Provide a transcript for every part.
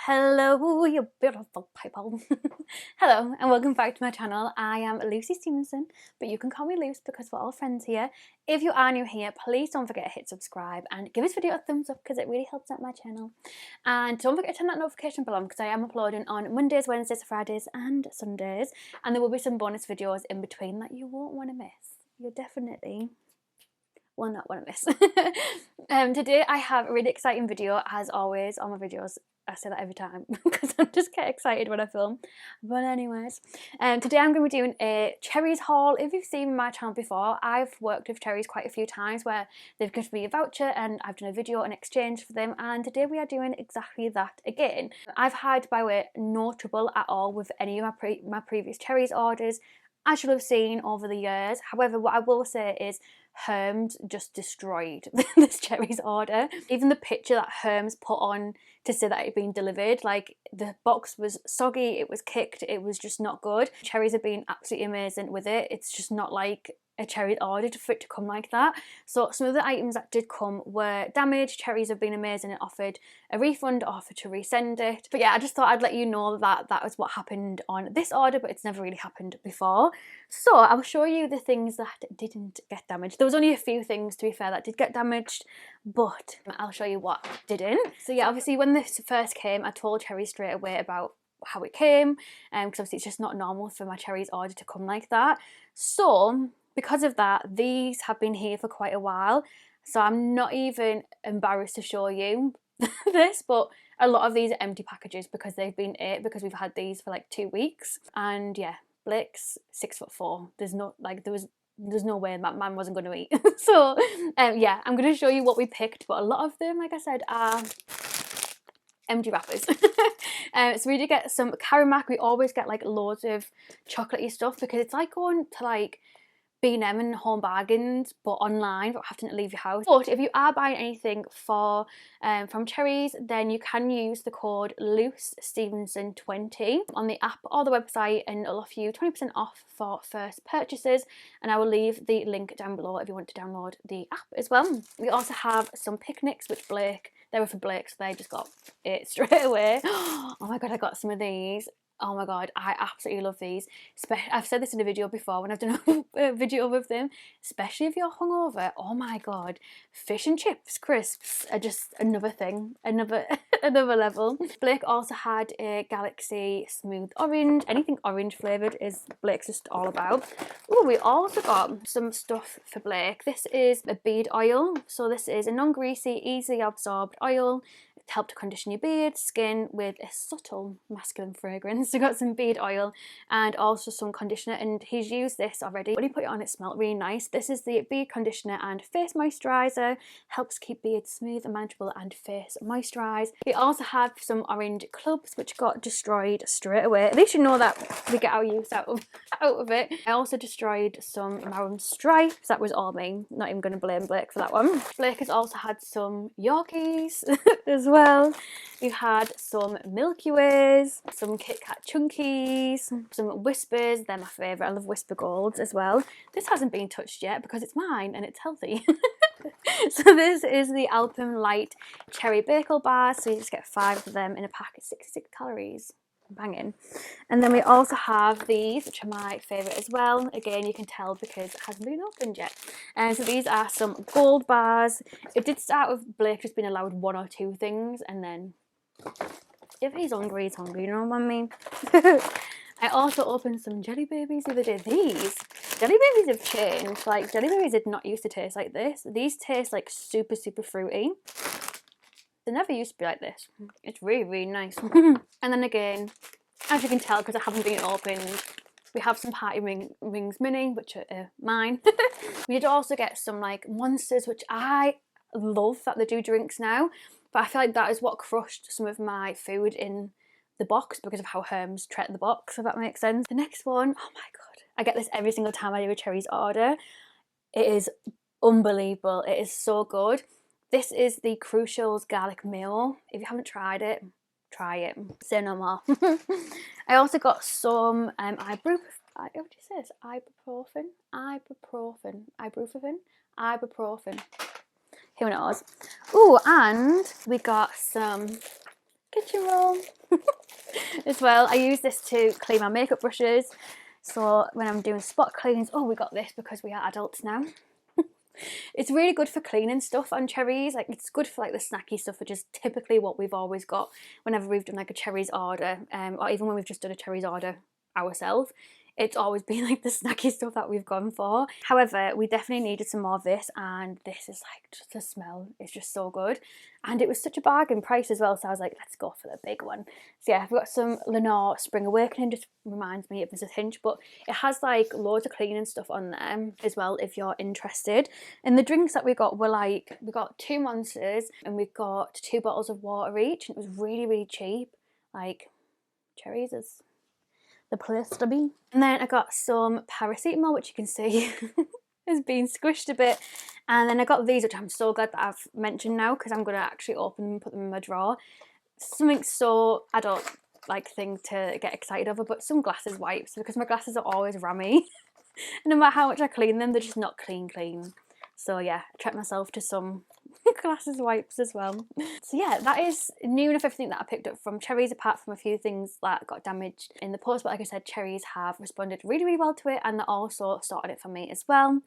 Hello, you beautiful people. Hello, and welcome back to my channel. I am Lucy Stephenson, but you can call me Luce because we're all friends here. If you are new here, please don't forget to hit subscribe and give this video a thumbs up because it really helps out my channel. And don't forget to turn that notification bell on because I am uploading on Mondays, Wednesdays, Fridays and Sundays. And there will be some bonus videos in between that you won't want to miss. You'll definitely will not want to miss. Today I have a really exciting video, as always on my videos. I say that every time because I just get excited when I film. But anyways, today I'm going to be doing a Cherryz haul. If you've seen my channel before, I've worked with Cherryz quite a few times where they've given me a voucher and I've done a video in exchange for them, and today we are doing exactly that again. I've had, by the way, no trouble at all with any of my previous Cherryz orders, as you'll have seen over the years. However, what I will say is Herms just destroyed this Cherryz order. Even the picture that Herms put on to say that it had been delivered, like the box was soggy, it was kicked, it was just not good. Cherryz have been absolutely amazing with it. It's just not like a Cherryz order for it to come like that. So some of the items that did come were damaged. Cherryz have been amazing and offered a refund, offered to resend it. But yeah, I just thought I'd let you know that that was what happened on this order, but it's never really happened before. So I'll show you the things that didn't get damaged. There was only a few things, to be fair, that did get damaged, but I'll show you what didn't. So yeah, obviously when this first came, I told Cherryz straight away about how it came, because obviously it's just not normal for my Cherryz order to come like that. So because of that, these have been here for quite a while, so I'm not even embarrassed to show you this, but a lot of these are empty packages because they've been because we've had these for like 2 weeks. And yeah, Blake's 6'4". There's no way that man wasn't going to eat. So yeah, I'm going to show you what we picked, but a lot of them, like I said, are empty wrappers. So we did get some Karamak. We always get like loads of chocolatey stuff because it's like going to like B&M and Home Bargains, but online, without having to leave your house. But if you are buying anything from Cherryz, then you can use the code LuceStephenson20 on the app or the website, and it'll offer you 20% off for first purchases. And I will leave the link down below if you want to download the app as well. We also have some picnics, which they were for Blake, so they just got it straight away. Oh my god, I got some of these. Oh my god, I absolutely love these. I've said this in a video before when I've done a video with them, especially if you're hungover. Oh my god, fish and chips crisps are just another thing, another level. Blake also had a Galaxy Smooth Orange. Anything orange flavoured is Blake's just all about. Oh, we also got some stuff for Blake. This is a beard oil. So this is a non-greasy, easily absorbed oil to help to condition your beard, skin with a subtle masculine fragrance. We got some beard oil and also some conditioner, and he's used this already. When he put it on, it smelled really nice. This is the beard conditioner and face moisturiser. Helps keep beard smooth and manageable and face moisturised. We also have some orange clubs which got destroyed straight away. At least you know that we get our use out of it. I also destroyed some maroon stripes. That was all me. Not even going to blame Blake for that one. Blake has also had some Yorkies as well. We've had some Milky Ways, some Kit Kat Chunkies, some Whispers. They're my favourite. I love Whisper Golds as well. This hasn't been touched yet because it's mine and it's healthy. So this is the Alpine Light Cherry Bagel Bars. So you just get 5 of them in a pack. It's 66 calories. Banging. And then we also have these, which are my favourite as well. Again, you can tell because it hasn't been opened yet. And so these are some gold bars. It did start with Blake just being allowed 1 or 2 things, and then if he's hungry, he's hungry, you know what I mean? I also opened some Jelly Babies the other day. These Jelly Babies have changed. Like, Jelly Babies did not used to taste like this. These taste like super fruity. They never used to be like this. It's really nice. And then again, as you can tell, because I haven't been opened, we have some Party Rings Mini, which are mine. We did also get some like Monsters, which I love that they do drinks now, but I feel like that is what crushed some of my food in the box because of how Herms treat the box, if that makes sense. The next one, oh my god, I get this every single time I do a Cherryz order. It is unbelievable. It is so good. This is the Crucial's Garlic Mayo. If you haven't tried it, try it. Say no more. I also got some ibuprofen. Who knows? Ooh, and we got some kitchen roll. As well, I use this to clean my makeup brushes. So when I'm doing spot cleanings, oh, we got this because we are adults now. It's really good for cleaning stuff on Cherryz. Like, it's good for like the snacky stuff, which is typically what we've always got whenever we've done like a Cherryz order, or even when we've just done a Cherryz order ourselves. It's always been like the snacky stuff that we've gone for. However, we definitely needed some more of this, and this is like, just the smell is just so good. And it was such a bargain price as well, so I was like, let's go for the big one. So yeah, I've got some Lenore Spring Awakening, just reminds me of Mrs. Hinch, but it has like loads of cleaning stuff on there as well if you're interested. And the drinks that we got were like, we got 2 Monsters and we got 2 bottles of water each, and it was really, really cheap. Like, Cherryz is the place to be. And then I got some paracetamol, which you can see has been squished a bit. And then I got these, which I'm so glad that I've mentioned now, because I'm going to actually open them and put them in my drawer. Something so adult like thing to get excited over, but some glasses wipes, because my glasses are always rammy. No matter how much I clean them, they're just not clean. So yeah, I treat myself to some glasses wipes as well. So yeah, that is new enough everything that I picked up from Cherryz, apart from a few things that got damaged in the post. But like I said, Cherryz have responded really, really well to it, and they also sorted it for me as well.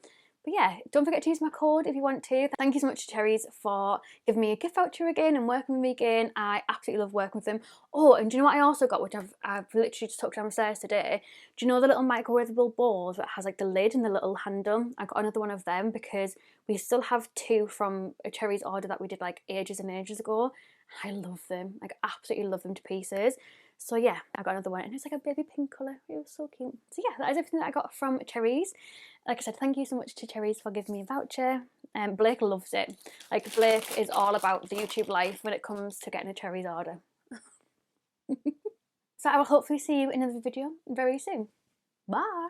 But yeah, don't forget to use my code if you want to. Thank you so much to Cherryz for giving me a gift voucher again and working with me again. I absolutely love working with them. Oh, and do you know what I also got, which I've literally just took downstairs today? Do you know the little microwavable bowls that has like the lid and the little handle? I got another one of them because we still have 2 from a Cherryz order that we did like ages and ages ago. I love them, like absolutely love them to pieces. So yeah, I got another one, and it's like a baby pink colour. It was so cute. So yeah, that is everything that I got from Cherryz. Like I said, thank you so much to Cherryz for giving me a voucher. Blake loves it. Like, Blake is all about the YouTube life when it comes to getting a Cherryz order. So I will hopefully see you in another video very soon. Bye!